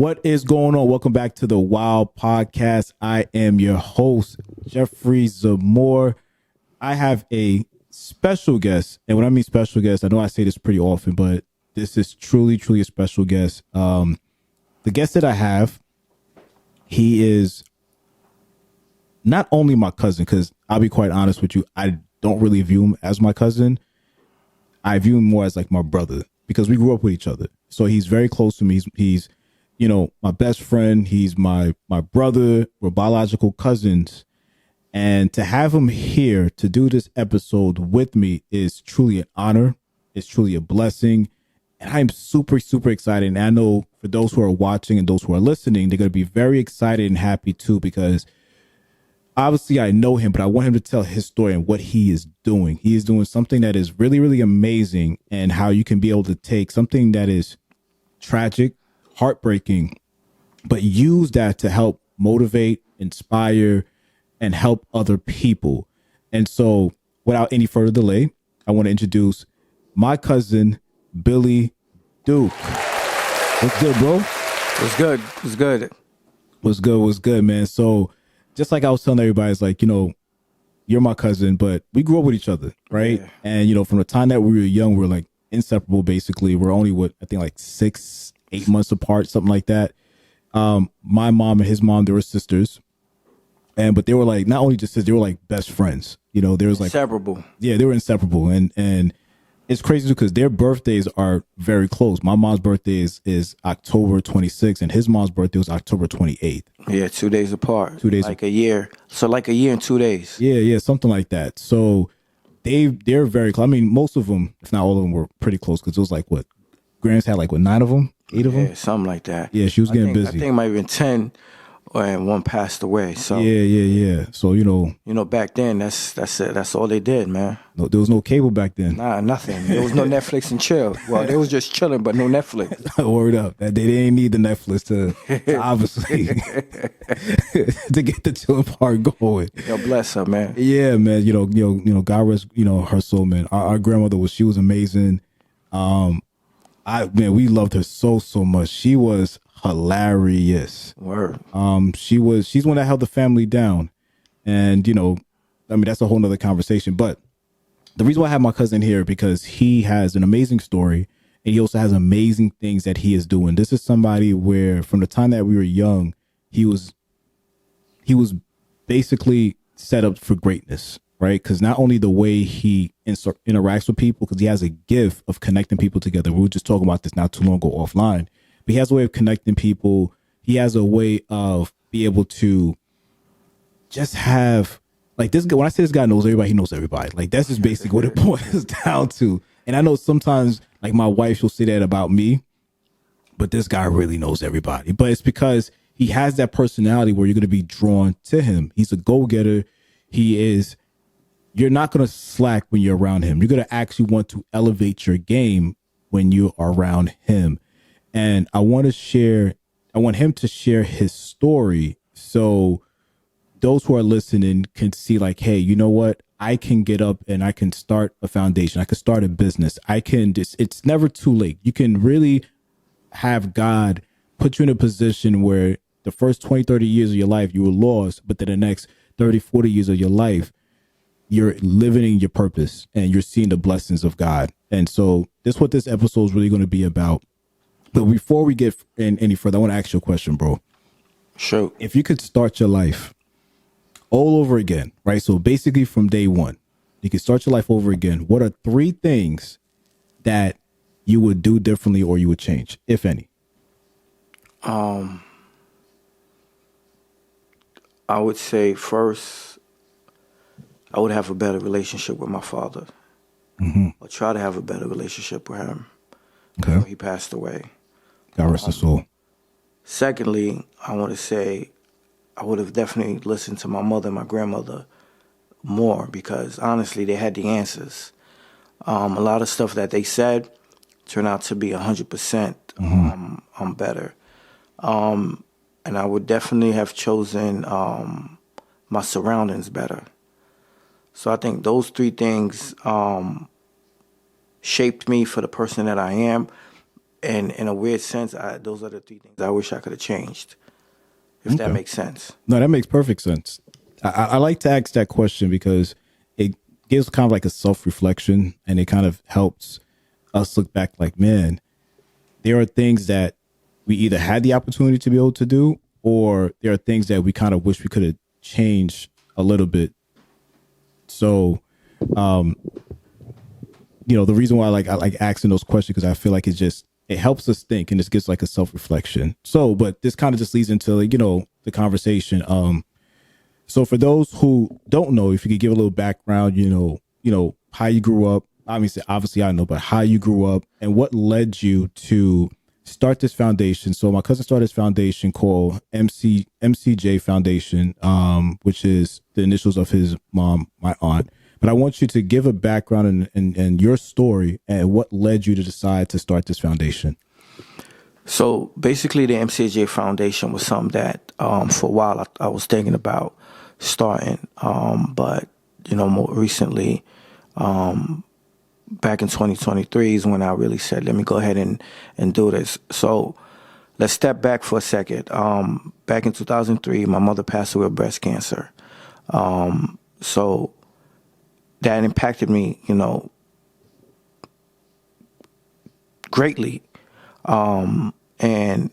What is going on? Welcome back to the WOW podcast. I am your host, Jeffrey Zamore. I have a special guest. And when I mean special guest, I know I say this pretty often, but this is truly, truly a special guest. The guest that I have, he is not only my cousin, because I'll be quite honest with you, I don't really view him as my cousin. I view him more as like my brother because we grew up with each other. So he's very close to me. He's you know, my best friend. He's my brother. We're biological cousins. And to have him here to do this episode with me is truly an honor. It's truly a blessing. And I'm super, super excited. And I know for those who are watching and those who are listening, they're going to be very excited and happy too, because obviously I know him, but I want him to tell his story and what he is doing. He is doing something that is really, really amazing, and how you can be able to take something that is tragic, heartbreaking, but use that to help motivate, inspire, and help other people. And so without any further delay, I want to introduce my cousin, Billy Duke. What's good, bro? What's good? What's good? What's good, man? So just like I was telling everybody, it's like, you know, you're my cousin, but we grew up with each other, right? Yeah. And, you know, from the time that we were young, we were like inseparable, basically. We're only, I think like 6-8 months apart, something like that. My mom and his mom, they were sisters. But they were like, not only just sisters, they were like best friends. You know, there was like inseparable. Yeah, they were inseparable. And it's crazy because their birthdays are very close. My mom's birthday is October 26th, and his mom's birthday was October 28th. Yeah, 2 days apart. 2 days. Like a year. So like a year and 2 days. Yeah, something like that. So they're very close. I mean, most of them, if not all of them, were pretty close, because it was like, what, Grams had like, what, 9 of them? 8 of them? Yeah, something like that. Yeah, she was getting busy. I think it might have been 10, and one passed away. So yeah. So you know, back then that's it. That's all they did, man. No, there was no cable back then. Nah, nothing. There was no Netflix and chill. Well, they was just chilling, but no Netflix. Word up. They didn't need the Netflix to obviously to get the chilling part going. Yo, bless her, man. Yeah, man. You know, God rest, her soul, man. Our grandmother was amazing. We loved her so much. She was hilarious. Word. She's one that held the family down. And, that's a whole nother conversation. But the reason why I have my cousin here, because he has an amazing story, and he also has amazing things that he is doing. This is somebody where from the time that we were young, he was basically set up for greatness, right? Because not only the way he interacts with people, because he has a gift of connecting people together. We were just talking about this not too long ago offline. But he has a way of connecting people. He has a way of be able to just have, like, this guy. When I say this guy knows everybody, he knows everybody. Like, that's just basically what it boils down to. And I know sometimes, like, my wife, she'll say that about me, but this guy really knows everybody. But it's because he has that personality where you're going to be drawn to him. He's a go-getter. You're not going to slack when you're around him. You're going to actually want to elevate your game when you are around him. And I want him to share his story, so those who are listening can see, like, hey, you know what? I can get up and I can start a foundation. I can start a business. It's never too late. You can really have God put you in a position where the first 20, 30 years of your life, you were lost, but then the next 30, 40 years of your life, you're living in your purpose and you're seeing the blessings of God. And so this is what this episode is really going to be about. But before we get in any further, I want to ask you a question, bro. Sure. If you could start your life all over again, right? So basically from day one, you could start your life over again. What are 3 things that you would do differently or you would change, if any? I would say first, I would have a better relationship with my father. Mm-hmm. Or try to have a better relationship with him. Okay. He passed away. God rest his soul. Secondly, I want to say I would have definitely listened to my mother and my grandmother more, because honestly, they had the answers. A lot of stuff that they said turned out to be 100% better. And I would definitely have chosen my surroundings better. So I think those 3 things shaped me for the person that I am. And in a weird sense, those are the three things I wish I could have changed, if that makes sense. No, that makes perfect sense. I like to ask that question because it gives kind of like a self-reflection, and it kind of helps us look back like, man, there are things that we either had the opportunity to be able to do, or there are things that we kind of wish we could have changed a little bit. So, the reason why I like asking those questions, because I feel like it helps us think, and this gives like a self-reflection. So, but this kind of just leads into the conversation. So for those who don't know, if you could give a little background, how you grew up. Obviously I know, but how you grew up and what led you to start this foundation. So my cousin started this foundation called MCJ Foundation, which is the initials of his mom, my aunt. But I want you to give a background and your story and what led you to decide to start this foundation. So basically, the MCJ Foundation was something that for a while I was thinking about starting, but more recently, back in 2023 is when I really said, let me go ahead and do this. So let's step back for a second. Back in 2003, my mother passed away of breast cancer. So that impacted me, greatly. And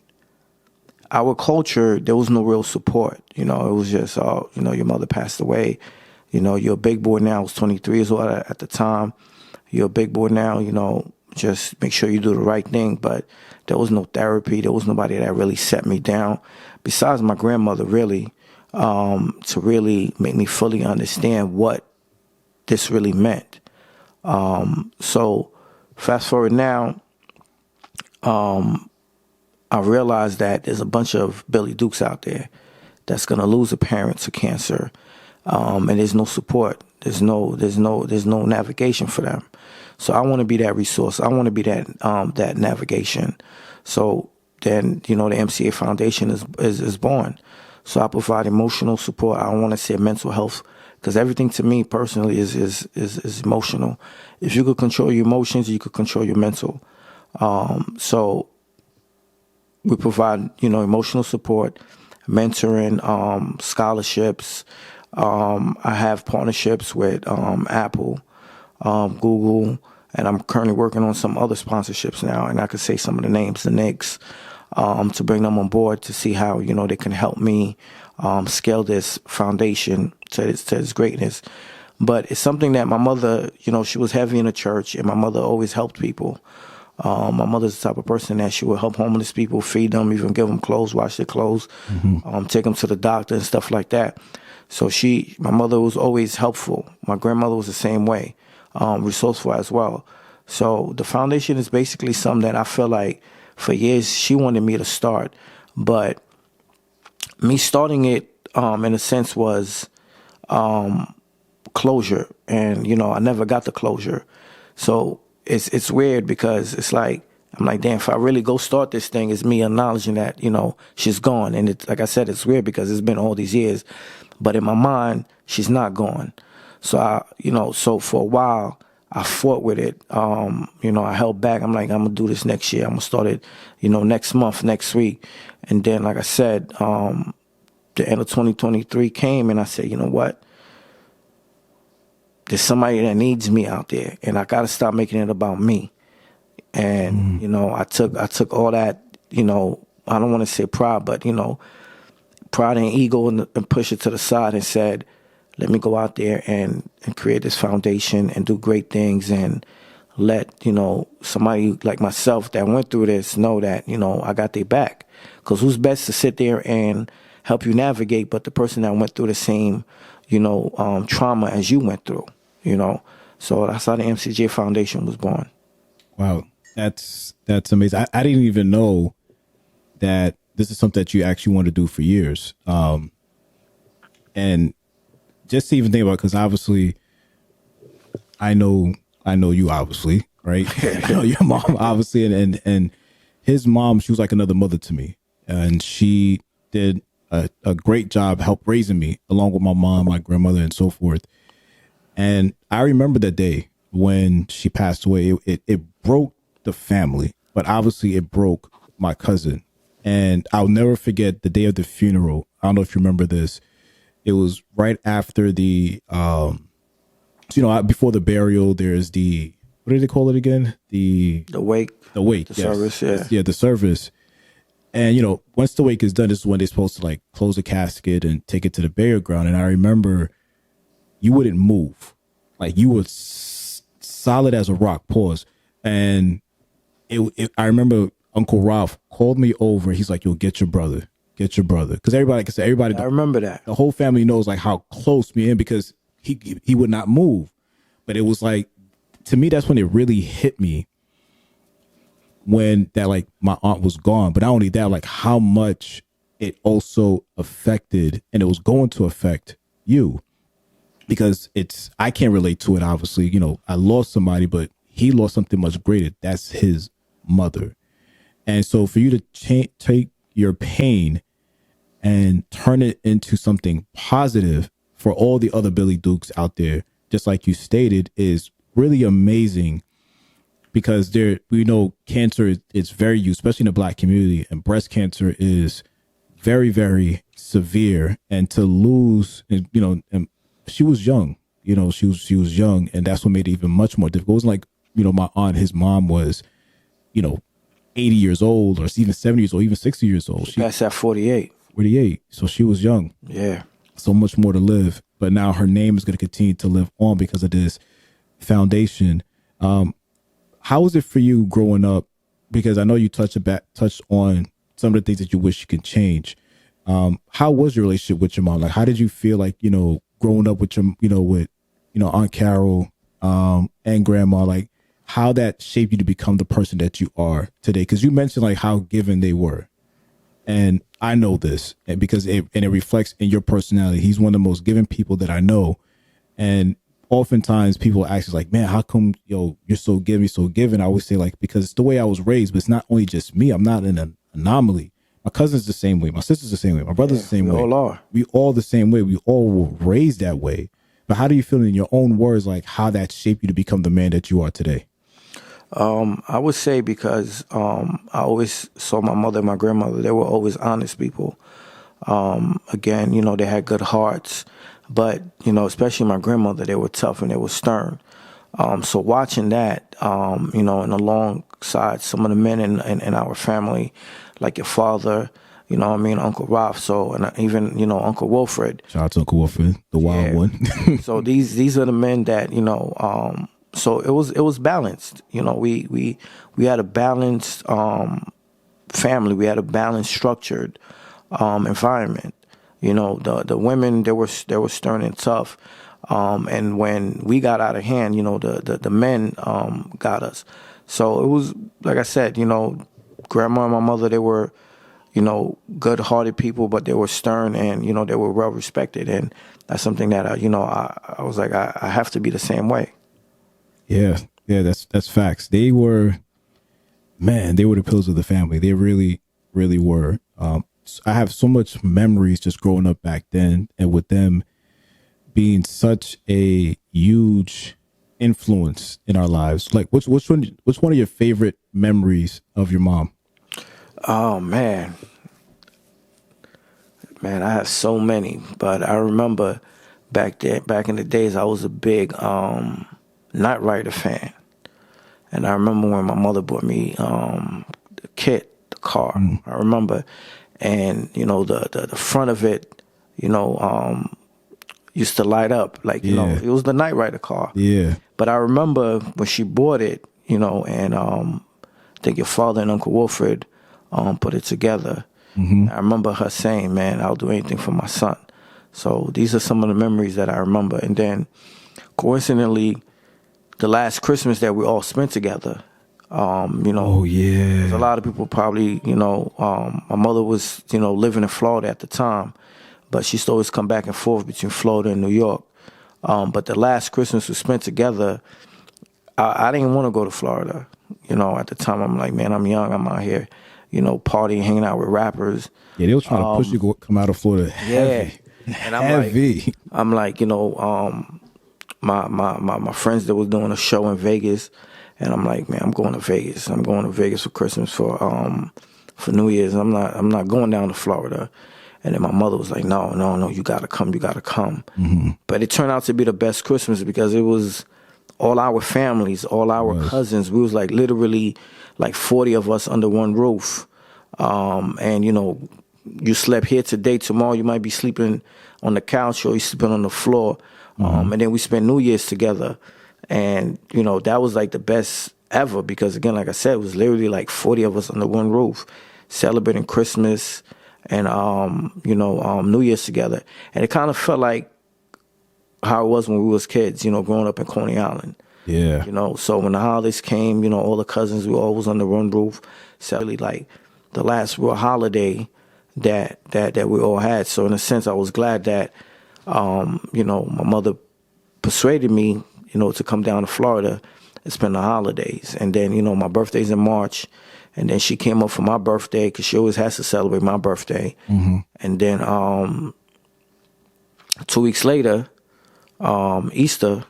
our culture, there was no real support. It was just, your mother passed away. You're a big boy now. I was 23 years old at the time. You're a big boy now, just make sure you do the right thing. But there was no therapy. There was nobody that really set me down besides my grandmother, really, to really make me fully understand what this really meant. So fast forward now, I realized that there's a bunch of Billy Dukes out there that's going to lose a parent to cancer. And there's no support. There's no navigation for them. So I want to be that resource. I want to be that navigation. So then, the MCA Foundation is born. So I provide emotional support. I don't want to say mental health, because everything to me personally is emotional. If you could control your emotions, you could control your mental. So we provide, emotional support, mentoring, scholarships. I have partnerships with Apple, Google, and I'm currently working on some other sponsorships now. And I could say some of the names, the Knicks, to bring them on board to see how, they can help me scale this foundation to its greatness. But it's something that my mother, she was heavy in the church, and my mother always helped people. My mother's the type of person that she would help homeless people, feed them, even give them clothes, wash their clothes, take them to the doctor and stuff like that. So my mother was always helpful. My grandmother was the same way, resourceful as well. So the foundation is basically something that I feel like for years she wanted me to start. But me starting it, in a sense, was closure. And, I never got the closure. So it's weird because it's like, I'm like, damn, if I really go start this thing, it's me acknowledging that, she's gone. And like I said, it's weird because it's been all these years. But in my mind, she's not gone. So so for a while, I fought with it. I held back. I'm like, I'm going to do this next year. I'm going to start it, next month, next week. And then, like I said, the end of 2023 came and I said, you know what? There's somebody that needs me out there, and I got to stop making it about me. And, I took all that, I don't want to say pride, but, pride and ego and push it to the side and said, let me go out there and create this foundation and do great things and let, somebody like myself that went through this know that, I got their back. Because who's best to sit there and help you navigate but the person that went through the same, trauma as you went through, So that's how the MCJ Foundation was born. Wow. That's amazing. I didn't even know that this is something that you actually want to do for years. And just to even think about, because obviously I know you, obviously, right? I know your mom, obviously, and his mom, she was like another mother to me, and she did a great job help raising me along with my mom, my grandmother, and so forth. And I remember that day when she passed away. It broke the family. but obviously it broke my cousin. And I'll never forget the day of the funeral. I don't know if you remember this. It was right after the, before the burial, there's the, what do they call it again? The wake. The wake. The service, yeah. Yeah, the service. And, once the wake is done, this is when they're supposed to like close the casket and take it to the burial ground. And I remember you wouldn't move. Like you were solid as a rock, pause. And I remember Uncle Ralph called me over. He's like, yo, get your brother. Because everybody, like I said, everybody. I remember that. The whole family knows like how close me and because he would not move. But it was like, to me, that's when it really hit me when that like my aunt was gone. But not only that, like how much it also affected and it was going to affect you. Because I can't relate to it, obviously. I lost somebody, but he lost something much greater. That's his mother. And so for you to take your pain and turn it into something positive for all the other Billy Dukes out there, just like you stated, is really amazing. Because we know cancer is very used, especially in the Black community, and breast cancer is very, very severe. And to lose, and she was young, she was young, and that's what made it even much more difficult. It wasn't like, my aunt, his mom was, 80 years old or even 70 years old, even 60 years old. She passed at 48. 48. So she was young. Yeah. So much more to live. But now her name is going to continue to live on because of this foundation. How was it for you growing up? Because I know you touched on some of the things that you wish you could change. How was your relationship with your mom? Like, how did you feel like, growing up with your, Aunt Carol, and grandma, like how that shaped you to become the person that you are today? Cause you mentioned like how given they were. And I know this and because it reflects in your personality. He's one of the most given people that I know. And oftentimes people ask like, man, how come, you're so giving? I always say like, because it's the way I was raised, but it's not only just me. I'm not an anomaly. My cousin's the same way. My sister's the same way. My brother's the same way. We all are. We all the same way. We all were raised that way. But how do you feel in your own words, like how that shaped you to become the man that you are today? I would say because I always saw my mother and my grandmother, they were always honest people. Again, they had good hearts. But, especially my grandmother, they were tough and they were stern. So watching that, and alongside some of the men in our family, like your father, Uncle Ralph, so, and even, Uncle Wilfred. Shout out to Uncle Wilfred, the wild one. So these are the men that, so it was balanced. We had a balanced family. We had a balanced, structured environment. The women, they were stern and tough. And when we got out of hand, the men got us. So it was, like I said, grandma and my mother, they were, good-hearted people, but they were stern and, they were well-respected. And that's something that, I was like, I have to be the same way. Yeah, that's facts. They were the pillars of the family. They really, really were. I have so much memories just growing up back then, and with them being such a huge influence in our lives. Like, what's one of your favorite memories of your mom? Oh man, I have so many, but I remember back in the days, I was a big Knight Rider fan, and I remember when my mother bought me the car. I remember. And, the front of it, used to light up. Like, it was the Knight Rider car. Yeah. But I remember when she bought it, and I think your father and Uncle Wilfred put it together. Mm-hmm. I remember her saying, man, I'll do anything for my son. So these are some of the memories that I remember. And then, coincidentally, the last Christmas that we all spent together, oh yeah, a lot of people probably, my mother was, living in Florida at the time, but she used to always come back and forth between Florida and New York. But the last Christmas we spent together, I didn't want to go to Florida. At the time, I'm like, man, I'm young, I'm out here, partying, hanging out with rappers. Yeah, they were trying to push you to come out of Florida heavy. Yeah, and I'm like, my friends that was doing a show in Vegas. And I'm like, man, I'm going to Vegas. I'm going to Vegas for Christmas for New Year's. I'm not going down to Florida. And then my mother was like, no, you gotta come. But it turned out to be the best Christmas because it was all our families, all our cousins. We was like literally like 40 of us under one roof. And you slept here today, tomorrow you might be sleeping on the couch or you sleeping on the floor. And then we spent New Year's together. And, that was like the best ever because, again, like I said, it was literally like 40 of us under one roof celebrating Christmas and, New Year's together. And it kind of felt like how it was when we was kids, growing up in Coney Island. Yeah. So when the holidays came, all the cousins, we all was under one roof. Celebrating like the last real holiday that we all had. So in a sense, I was glad that, my mother persuaded me, to come down to Florida and spend the holidays. And then, my birthday's in March. And then she came up for my birthday because she always has to celebrate my birthday. And then 2 weeks later, Easter,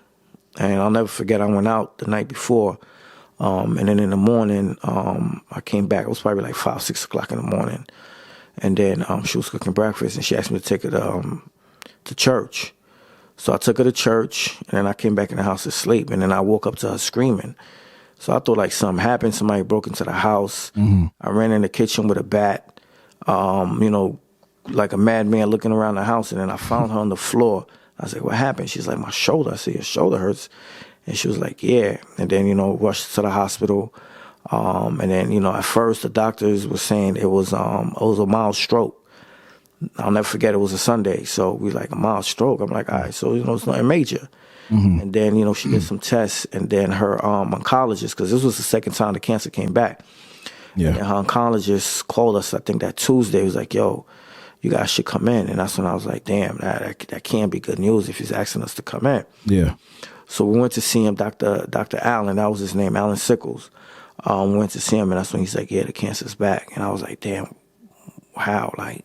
and I'll never forget, I went out the night before. And then in the morning, I came back. It was probably like 5, 6 o'clock in the morning. And then she was cooking breakfast and she asked me to take her to church. So I took her to church, and then I came back in the house to sleep, and then I woke up to her screaming. So I thought like something happened. Somebody broke into the house. I ran in the kitchen with a bat, like a madman looking around the house, and then I found her on the floor. I was like, what happened? She's like, my shoulder. I said, your shoulder hurts. And she was like, yeah. And then, rushed to the hospital. And then, at first the doctors were saying it was a mild stroke. I'll never forget, it was a Sunday. So we like, a mild stroke. I'm like, all right, so, it's nothing major. And then, she did some tests, and then her oncologist, because this was the second time the cancer came back. Yeah. And her oncologist called us, I think that Tuesday. He was like, yo, you guys should come in. And that's when I was like, damn, that can't be good news if he's asking us to come in. Yeah. So we went to see him, Dr. Allen, that was his name, Allen Sickles. We went to see him, and that's when he's like, yeah, the cancer's back. And I was like, damn, how? Like,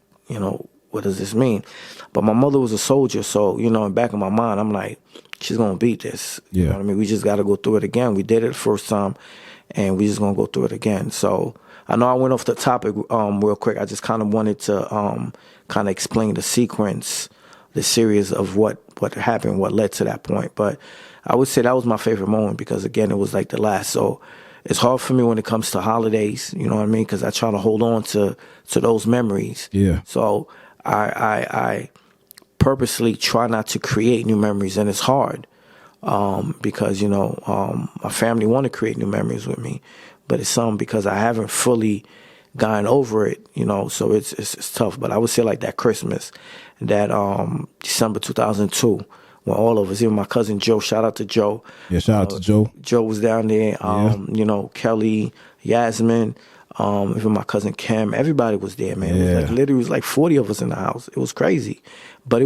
what does this mean? But my mother was a soldier, so, in the back of my mind, I'm like, she's going to beat this. Yeah. You know what I mean? We just got to go through it again. We did it the first time, and we just going to go through it again. So I know I went off the topic real quick. I just kind of wanted to kind of explain the sequence, the series of what happened, what led to that point. But I would say that was my favorite moment because, again, it was like the last. So it's hard for me when it comes to holidays, you know what I mean? Because I try to hold on to those memories. Yeah. So I purposely try not to create new memories, and it's hard because, my family want to create new memories with me, but it's because I haven't fully gotten over it, so it's tough. But I would say like that Christmas, that December 2002, when all of us, even my cousin Joe, shout out to Joe. Yeah, shout out to Joe. Joe was down there, Kelly, Yasmin, even my cousin Kim, everybody was there, man. It was like 40 of us in the house. It was crazy. But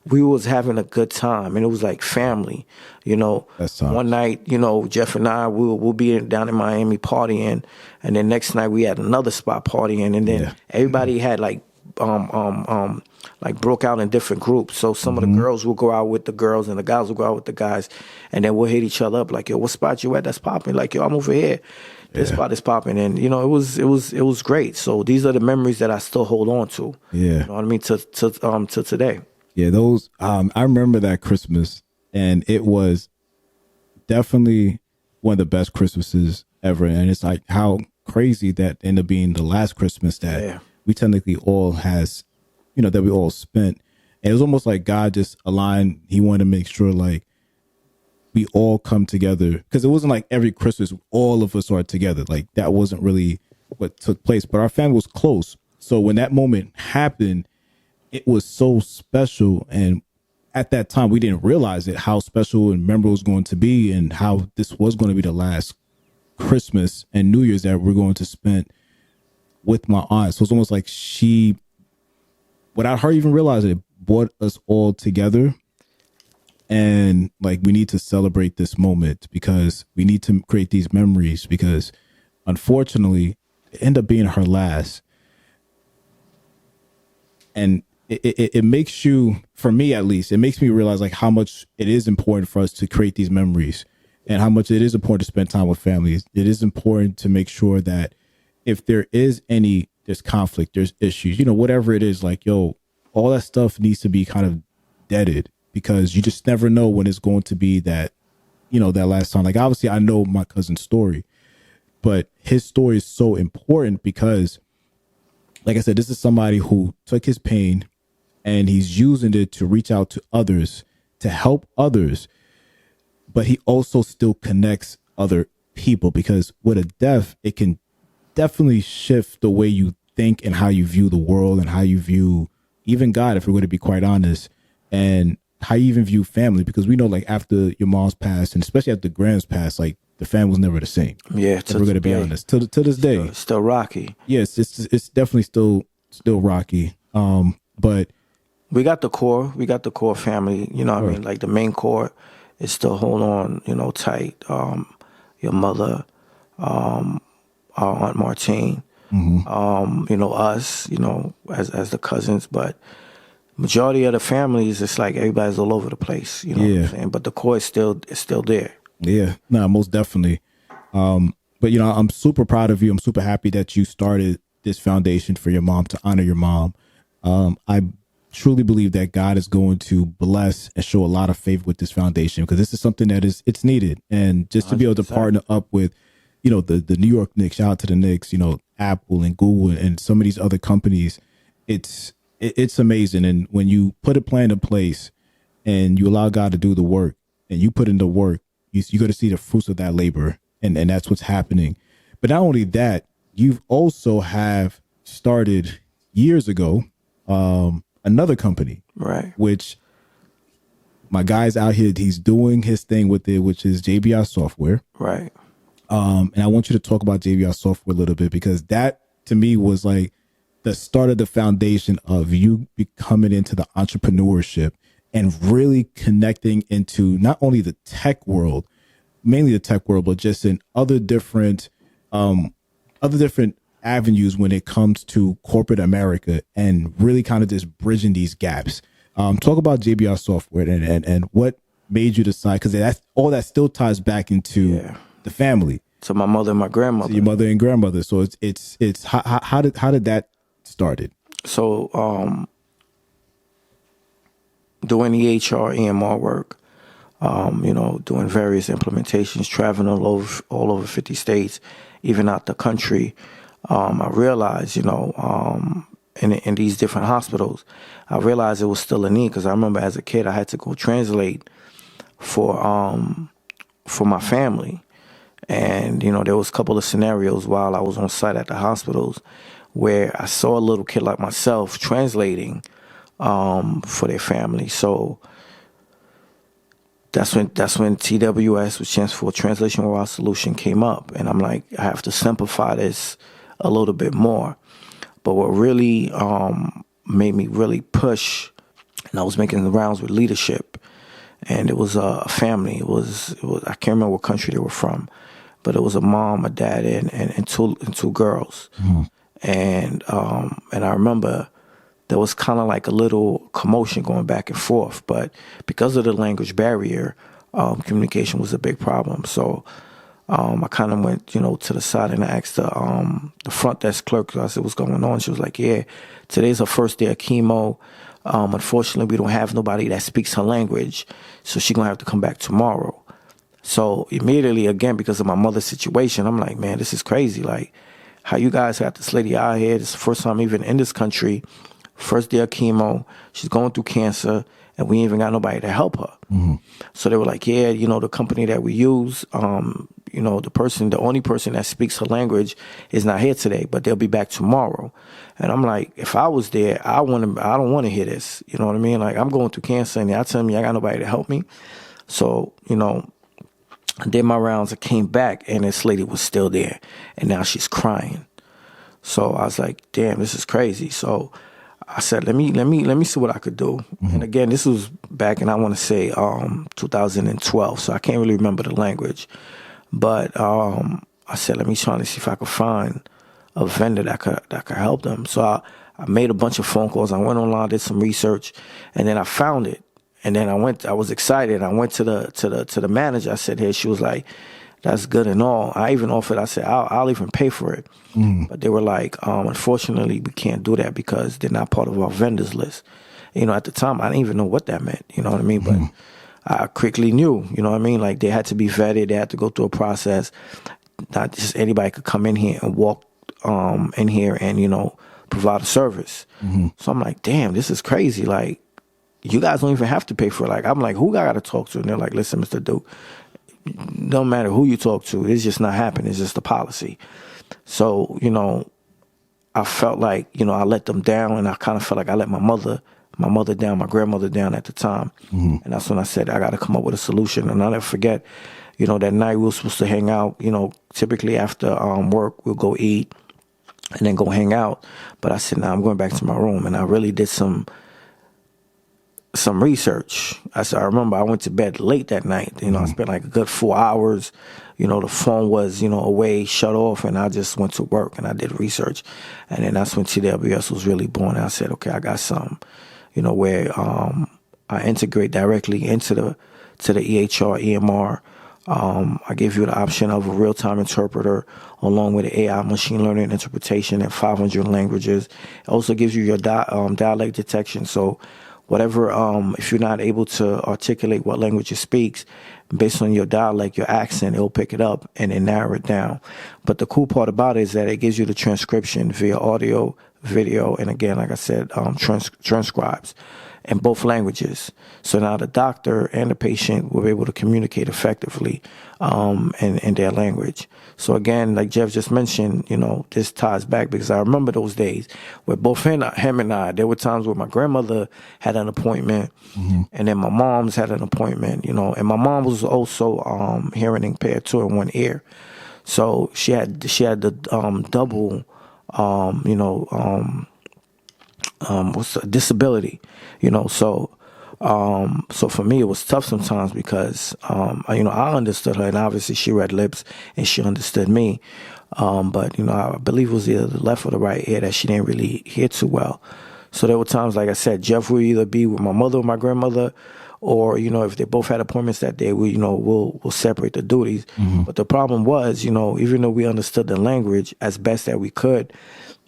we was having a good time, and it was like family, One night, Jeff and I, we'll be down in Miami partying, and then next night we had another spot partying, and then everybody had like broke out in different groups. So some of the girls will go out with the girls, and the guys will go out with the guys, and then we'll hit each other up like, yo, what spot you at? That's popping. Like, yo, I'm over here. This spot is popping, and it was great. So these are the memories that I still hold on to. Yeah, you know what I mean, to today. Yeah, those I remember that Christmas, and it was definitely one of the best Christmases ever. And it's like how crazy that ended up being the last Christmas that we technically all that we all spent. And it was almost like God just aligned. He wanted to make sure like we all come together, because it wasn't like every Christmas all of us are together. Like that wasn't really what took place, but our family was close. So when that moment happened, it was so special. And at that time, we didn't realize it, how special and memorable it was going to be, and how this was going to be the last Christmas and New Year's that we're going to spend with my aunt. So it's almost like she, without her even realizing it, brought us all together. And like, we need to celebrate this moment because we need to create these memories, because unfortunately it ended up being her last. And it makes you, for me at least, it makes me realize like how much it is important for us to create these memories. and how much it is important to spend time with families. It is important to make sure that if there is there's conflict, there's issues, whatever it is, like, yo, all that stuff needs to be kind of deaded, because you just never know when it's going to be that, that last time. Like, obviously I know my cousin's story, but his story is so important because, like I said, this is somebody who took his pain and he's using it to reach out to others, to help others. But he also still connects other people, because with a death, it can definitely shift the way you think and how you view the world and how you view even God, if we're going to be quite honest, and how you even view family. Because we know, like, after your mom's passed, and especially after Graham's passed, like, the family's never the same. Yeah, if we're going to be honest. To this day. Still rocky. Yes, it's definitely still rocky. But we got the core. We got the core family. You know what I mean? Like, the main core is still holding on, tight. Your mother, our Aunt Martine, us, as the cousins. But majority of the families, it's like everybody's all over the place. You know what I'm saying? But the core is still there. Yeah, no, most definitely. But I'm super proud of you. I'm super happy that you started this foundation for your mom, to honor your mom. I truly believe that God is going to bless and show a lot of favor with this foundation, because this is something that it's needed. And just to be able to partner up with, the New York Knicks, shout out to the Knicks, Apple and Google and some of these other companies, it's amazing. And when you put a plan in place and you allow God to do the work and you put in the work, you're going to see the fruits of that labor. And that's what's happening. But not only that, you've also have started years ago, another company, right? Which my guy's out here, he's doing his thing with it, which is JBI software. Right. And I want you to talk about JBI software a little bit, because that to me was like the start of the foundation of you becoming into the entrepreneurship and really connecting into not only the tech world, mainly the tech world, but just in other different avenues when it comes to corporate America, and really kind of just bridging these gaps. Talk about JBI software and what made you decide, because that's all that still ties back into the family. So my mother and my grandmother. So your mother and grandmother. So it's how did that started? So doing the HR EMR work, doing various implementations, traveling all over 50 states, even out the country. I realized, in these different hospitals, I realized it was still a need, because I remember as a kid I had to go translate for my family. And, there was a couple of scenarios while I was on site at the hospitals where I saw a little kid like myself translating for their family. So that's when TWS, which stands for Translation Worldwide Solution, came up. And I'm like, I have to simplify this a little bit more. But what really made me really push, and I was making the rounds with leadership, and it was a family. It was I can't remember what country they were from, but it was a mom, a dad, and two girls. Mm-hmm. And I remember there was kind of like a little commotion going back and forth, but because of the language barrier, communication was a big problem. So I kind of went, to the side, and I asked the front desk clerk, I said, what's going on? She was like, yeah, today's her first day of chemo. Unfortunately, we don't have nobody that speaks her language, so she's going to have to come back tomorrow. So immediately, again, because of my mother's situation, I'm like, man, this is crazy. Like, how you guys got this lady out here? This is the first time even in this country. First day of chemo. She's going through cancer, and we ain't even got nobody to help her. Mm-hmm. So they were like, yeah, the company that we use, the only person that speaks her language is not here today, but they'll be back tomorrow. And I'm like, if I was there, I don't want to hear this. You know what I mean? Like, I'm going through cancer, and y'all telling me I got nobody to help me. So, I did my rounds. I came back, and this lady was still there, and now she's crying. So I was like, damn, this is crazy. So I said, let me see what I could do. Mm-hmm. And again, this was back in, I want to say, 2012. So I can't really remember the language. But I said, let me try to see if I could find a vendor that could help them. So I made a bunch of phone calls. I went online, did some research, and then I found it. And then I was excited. I went to the manager. I said, hey, she was like, that's good and all. I even offered, I said, I'll even pay for it. But they were like, unfortunately, we can't do that because they're not part of our vendors list. You know, at the time, I didn't even know what that meant. You know what I mean? But I quickly knew, you know what I mean? Like, they had to be vetted. They had to go through a process. Not just anybody could come in here and walk in here and, you know, provide a service. So I'm like, damn, this is crazy. Like, you guys don't even have to pay for it. Like, I'm like, who I got to talk to? And they're like, listen, Mr. Duke, don't matter who you talk to. It's just not happening. It's just a policy. So, you know, I felt like, you know, I let them down, and I kind of felt like I let my mother down, my grandmother down at the time. And that's when I said, I got to come up with a solution. And I'll never forget, you know, that night we were supposed to hang out. You know, typically after work, we'll go eat and then go hang out. But I said, nah, I'm going back to my room. And I really did some research. I remember I went to bed late that night. You know, I spent like a good 4 hours. You know, the phone was, you know, away, shut off, and I just went to work and I did research. And then that's when TWS was really born. And I said, okay, I got some, you know, where I integrate directly into the EHR, EMR. I give you the option of a real-time interpreter along with AI machine learning interpretation in 500 languages. It also gives you your dialect detection. So whatever, if you're not able to articulate what language it speaks, based on your dialect, your accent, it'll pick it up and then narrow it down. But the cool part about it is that it gives you the transcription via audio, video, and again, like I said, transcribes in both languages. So now the doctor and the patient will be able to communicate effectively in their language. So again, like Jeff just mentioned, you know, this ties back because I remember those days where both him and I, there were times where my grandmother had an appointment and then my mom's had an appointment, you know, and my mom was also hearing impaired too in one ear. So she had the double, what's a disability, you know, so for me it was tough sometimes because you know, I understood her and obviously she read lips and she understood me, but you know, I believe it was either the left or the right ear that she didn't really hear too well. So there were times, like I said, Jeff would either be with my mother or my grandmother, or, you know, if they both had appointments that day, we'll separate the duties. But the problem was, you know, even though we understood the language as best that we could,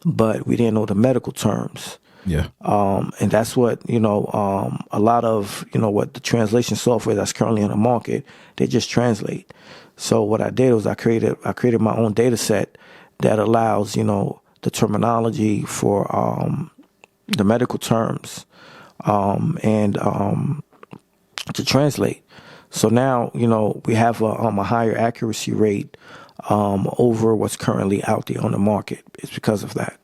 but we didn't know the medical terms. Yeah. And that's what, you know, a lot of, you know, what the translation software that's currently in the market, they just translate. So what I did was I created my own data set that allows, you know, the terminology for the medical terms and to translate. So now, you know, we have a higher accuracy rate over what's currently out there on the market. It's because of that.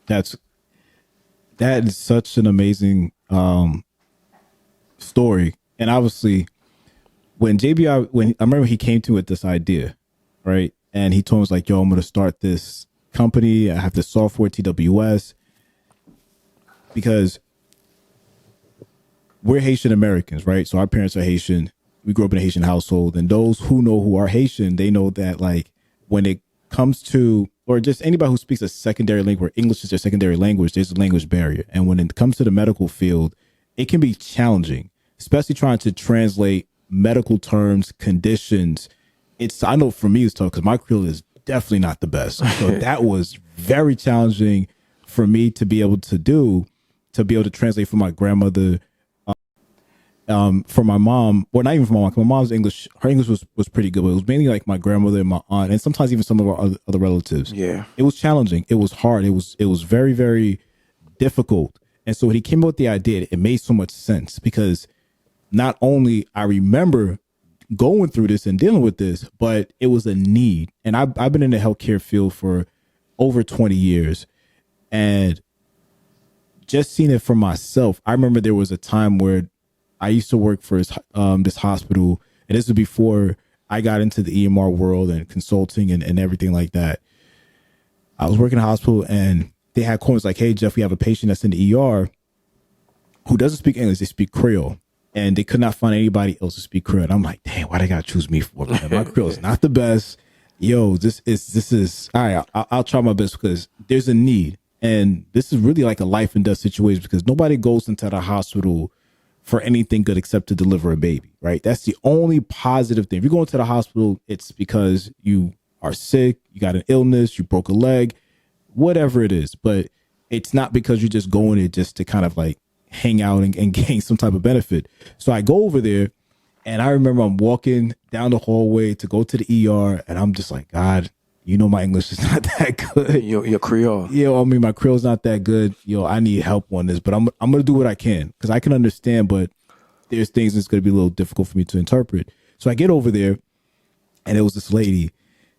That is such an amazing story. And obviously, when JBI, I remember he came to with this idea, right? And he told us like, yo, I'm going to start this company. I have this software, TWS, because we're Haitian Americans, right? So our parents are Haitian. We grew up in a Haitian household. And those who know who are Haitian, they know that like when it comes to, or just anybody who speaks a secondary language, where English is their secondary language, there's a language barrier. And when it comes to the medical field, it can be challenging, especially trying to translate medical terms, conditions. I know for me it's tough because my Creole is definitely not the best. So that was very challenging for me to be able to translate for my grandmother, for my mom, or not even for my mom. My mom's English, her English was pretty good, but it was mainly like my grandmother and my aunt, and sometimes even some of our other relatives. Yeah, it was challenging. It was hard. It was very, very difficult. And so when he came up with the idea, it made so much sense because not only I remember going through this and dealing with this, but it was a need. And I've been in the healthcare field for over 20 years, and just seeing it for myself, I remember there was a time where I used to work for this hospital, and this was before I got into the EMR world and consulting and everything like that. I was working in a hospital, and they had calls like, hey, Jeff, we have a patient that's in the ER who doesn't speak English. They speak Creole, and they could not find anybody else to speak Creole. And I'm like, dang, why they got to choose me for that? My Creole is not the best. Yo, this is all right. I'll try my best because there's a need. And this is really like a life and death situation because nobody goes into the hospital for anything good except to deliver a baby, right? That's the only positive thing. If you go into the hospital, it's because you are sick, you got an illness, you broke a leg, whatever it is. But it's not because you're just going there just to kind of like hang out and gain some type of benefit. So I go over there and I remember I'm walking down the hallway to go to the ER and I'm just like, God, you know, my English is not that good. Your Creole. Yeah, I mean, my Creole's not that good. I need help on this, but I'm going to do what I can because I can understand, but there's things that's going to be a little difficult for me to interpret. So I get over there and it was this lady,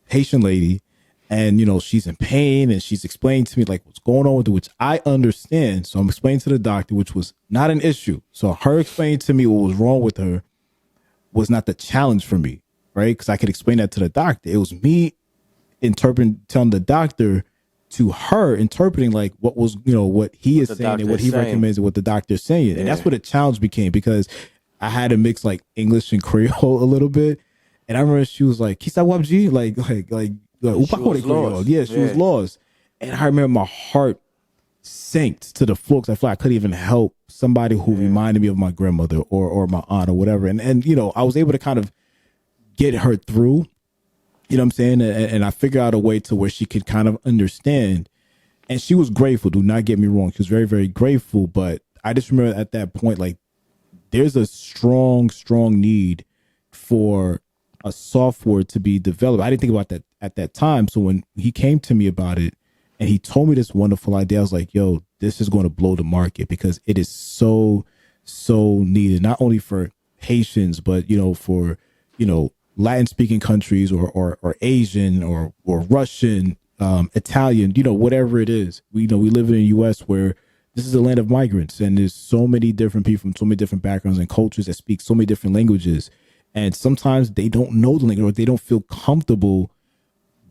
Haitian lady, and, she's in pain and she's explaining to me like what's going on with her, which I understand. So I'm explaining to the doctor, which was not an issue. So her explaining to me what was wrong with her was not the challenge for me, right? Because I could explain that to the doctor. It was me telling the doctor to her interpreting like what was what he is saying and what he recommends and what the doctor's saying. And that's what a challenge became because I had to mix like English and Creole a little bit. And I remember she was like, Kisa Wabji, she was lost. Yeah, she was lost. And I remember my heart sank to the floor because I felt like I couldn't even help somebody who reminded me of my grandmother or my aunt or whatever. And I was able to kind of get her through. You know what I'm saying? And I figured out a way to where she could kind of understand. And she was grateful. Do not get me wrong. She was very, very grateful. But I just remember at that point, like, there's a strong, strong need for a software to be developed. I didn't think about that at that time. So when he came to me about it and he told me this wonderful idea, I was like, yo, this is going to blow the market because it is so, so needed, not only for Haitians, but, for, Latin speaking countries or Asian or Russian, Italian, whatever it is. We live in the US where this is a land of migrants and there's so many different people from so many different backgrounds and cultures that speak so many different languages. And sometimes they don't know the language or they don't feel comfortable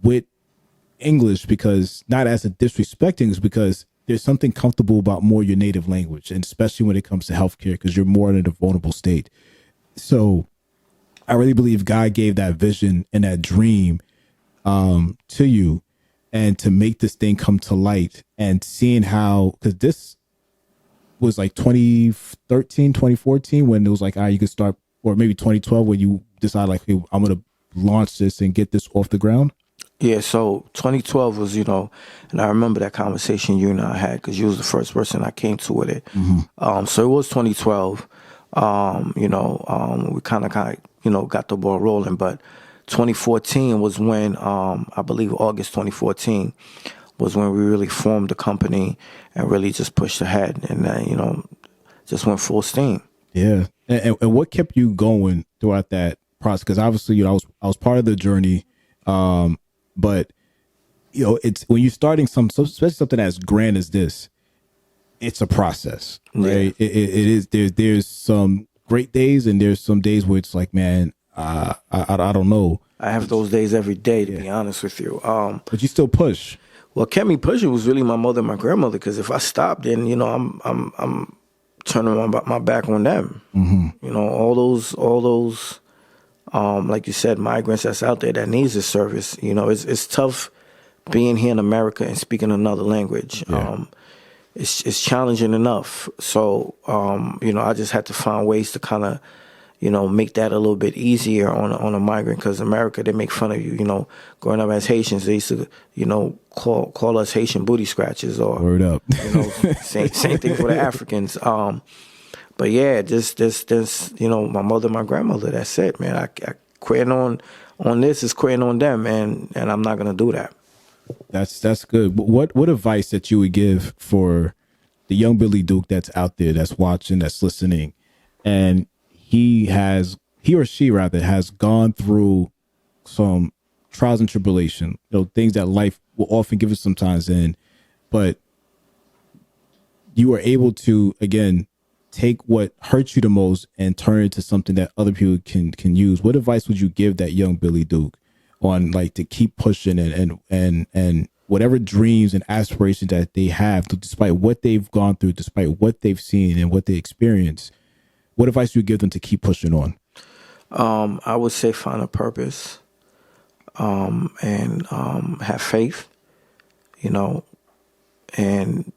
with English because not as a disrespecting English, because there's something comfortable about more your native language. And especially when it comes to healthcare, because you're more in a vulnerable state. So I really believe God gave that vision and that dream to you and to make this thing come to light and seeing how, because this was like 2013, 2014 when it was like, you could start, or maybe 2012 when you decide like, hey, I'm going to launch this and get this off the ground. Yeah, so 2012 was, and I remember that conversation you and I had because you was the first person I came to with it. Mm-hmm. So it was 2012. We kind of got the ball rolling, but 2014 was when, I believe August 2014 was when we really formed the company and really just pushed ahead and then, just went full steam. Yeah. And what kept you going throughout that process? Because obviously, I was part of the journey. But it's when you're starting especially something as grand as this, it's a process, right? Yeah. It is. There's some great days and there's some days where it's like, man, I don't know. I have those days every day, to be honest with you. But you still push. What kept me pushing was really my mother and my grandmother. Because if I stopped, then I'm turning my back on them. Mm-hmm. All those. Like you said, migrants that's out there that needs this service. It's tough being here in America and speaking another language. Yeah. It's challenging enough. So, I just had to find ways to kind of, make that a little bit easier on a migrant because America, they make fun of you. Growing up as Haitians, they used to, call us Haitian booty scratches or word up. Same thing for the Africans. But yeah, this, my mother, my grandmother, that's it, man. I quitting on this is quitting on them, and I'm not going to do that. That's good. What advice that you would give for the young Billy Duke that's out there, that's watching, that's listening, and he or she has gone through some trials and tribulation, things that life will often give us sometimes but you are able to, again, take what hurts you the most and turn it into something that other people can use. What advice would you give that young Billy Duke on like to keep pushing and whatever dreams and aspirations that they have, despite what they've gone through, despite what they've seen and what they experience? What advice do you give them to keep pushing on? I would say find a purpose and have faith, and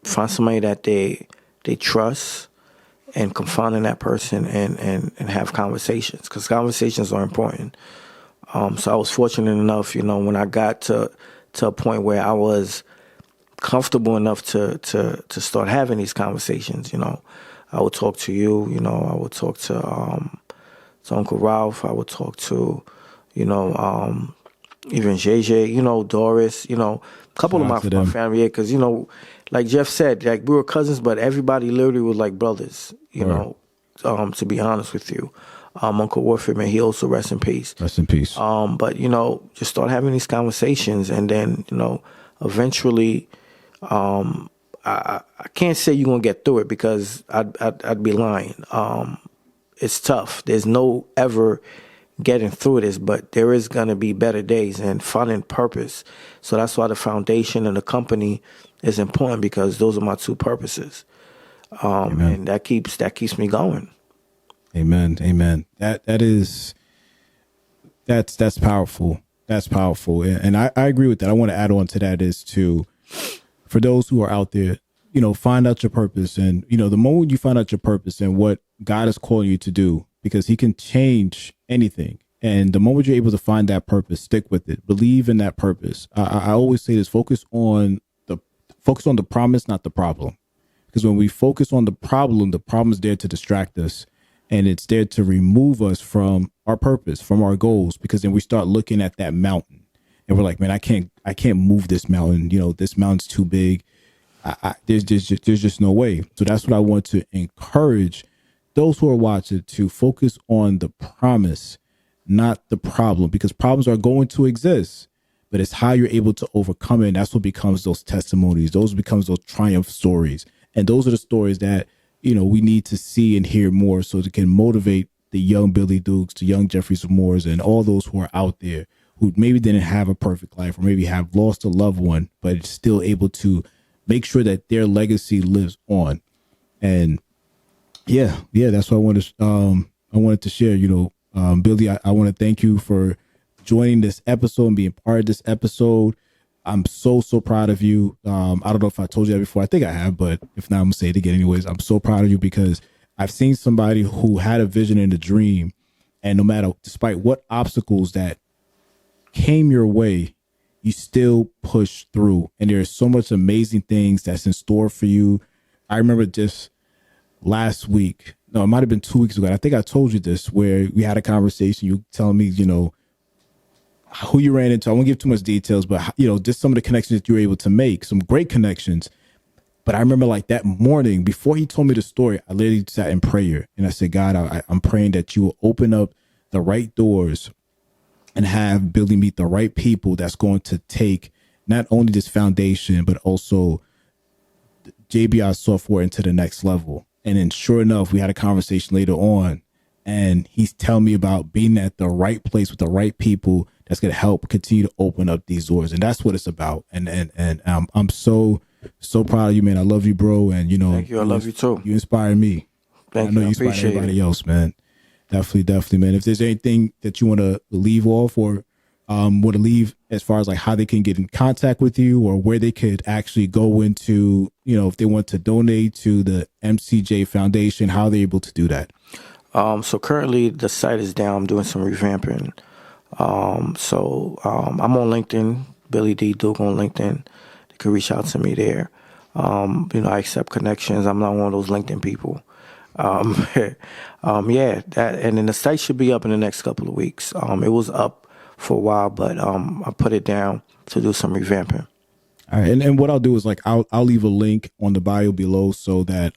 find somebody that they trust and confide in that person and have conversations, because conversations are important. So I was fortunate enough, when I got to a point where I was comfortable enough to start having these conversations. I would talk to you. I would talk to Uncle Ralph. I would talk to, even JJ. Doris. A couple of my family, because like Jeff said, like we were cousins, but everybody literally was like brothers. To be honest with you. Uncle Warford, man, he also rest in peace. Rest in peace. But just start having these conversations, and then eventually, I can't say you're gonna get through it, because I'd be lying. It's tough. There's no ever getting through this, but there is gonna be better days and finding purpose. So that's why the foundation and the company is important, because those are my two purposes, and that keeps me going. Amen. That's powerful. That's powerful. And I agree with that. I want to add on to that is for those who are out there, find out your purpose. And, the moment you find out your purpose and what God is calling you to do, because he can change anything. And the moment you're able to find that purpose, stick with it, believe in that purpose. I always say this, focus on the promise, not the problem. Because when we focus on the problem is there to distract us. And it's there to remove us from our purpose, from our goals, because then we start looking at that mountain and we're like, man, I can't move this mountain. This mountain's too big. There's just no way. So that's what I want to encourage those who are watching, to focus on the promise, not the problem, because problems are going to exist, but it's how you're able to overcome it. And that's what becomes those testimonies. Those becomes those triumph stories. And those are the stories that, we need to see and hear more, so it can motivate the young Billy Dukes, the young Jeffrey Zamores, and all those who are out there who maybe didn't have a perfect life, or maybe have lost a loved one, but it's still able to make sure that their legacy lives on. And yeah, that's what I wanted to share. Billy, I want to thank you for joining this episode and being part of this episode. I'm so proud of you. I don't know if I told you that before. I think I have, but if not, I'm gonna say it again anyways. I'm so proud of you, because I've seen somebody who had a vision and a dream, and despite what obstacles that came your way, you still push through. And there's so much amazing things that's in store for you. I remember just last week, no, it might've been 2 weeks ago. I think I told you this, where we had a conversation. You telling me, who you ran into. I won't give too much details, but just some of the connections that you were able to make, some great connections. But I remember like that morning before he told me the story, I literally sat in prayer and I said, God, I'm praying that you will open up the right doors and have Billy meet the right people that's going to take not only this foundation, but also JBI software into the next level. And then sure enough, we had a conversation later on, and he's telling me about being at the right place with the right people that's going to help continue to open up these doors. And that's what it's about. And I'm so proud of you, man. I love you, bro. And, thank you. I love you too. You inspire me. Thank I know you. you inspire everybody else, man. Definitely, man. If there's anything that you want to leave off, or want to leave as far as like how they can get in contact with you, or where they could actually go into, if they want to donate to the MCJ Foundation, how they're able to do that. So currently the site is down. I'm doing some revamping. I'm on LinkedIn, Billy D. Duke on LinkedIn. They can reach out to me there. I accept connections. I'm not one of those LinkedIn people. And then the site should be up in the next couple of weeks. It was up for a while, but I put it down to do some revamping. All right, and what I'll do is like I'll leave a link on the bio below, so that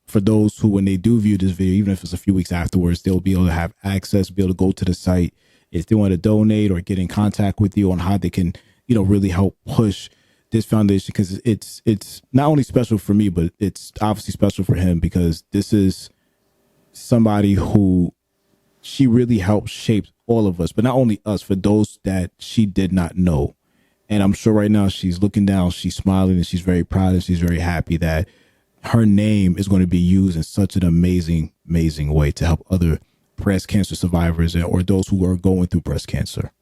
for those who, when they do view this video, even if it's a few weeks afterwards, they'll be able to have access, be able to go to the site if they want to donate or get in contact with you on how they can, really help push this foundation, because it's not only special for me, but it's obviously special for him, because this is somebody who she really helped shape all of us, but not only us, for those that she did not know. And I'm sure right now she's looking down, she's smiling, and she's very proud, and she's very happy that her name is going to be used in such an amazing way to help other breast cancer survivors or those who are going through breast cancer.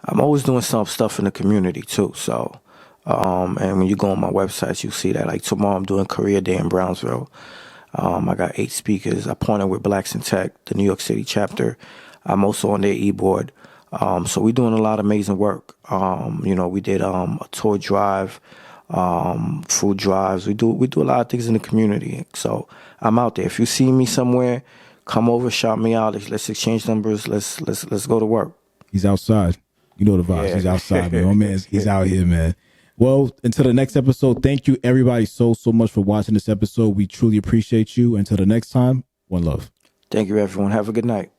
I'm always doing some stuff in the community too. So And when you go on my website, you'll see that. Like tomorrow, I'm doing Career Day in Brownsville. I got 8 speakers. I partnered with Blacks in Tech, the New York City chapter. I'm also on their e-board. So we're doing a lot of amazing work. We did a tour drive, food drives. We do a lot of things in the community. So I'm out there. If you see me somewhere, come over, shout me out. Let's exchange numbers. Let's go to work. He's outside. You know the vibes. Yeah. He's outside, man. My man, he's out here, man. Well, until the next episode, thank you everybody so much for watching this episode. We truly appreciate you. Until the next time, one love. Thank you, everyone. Have a good night.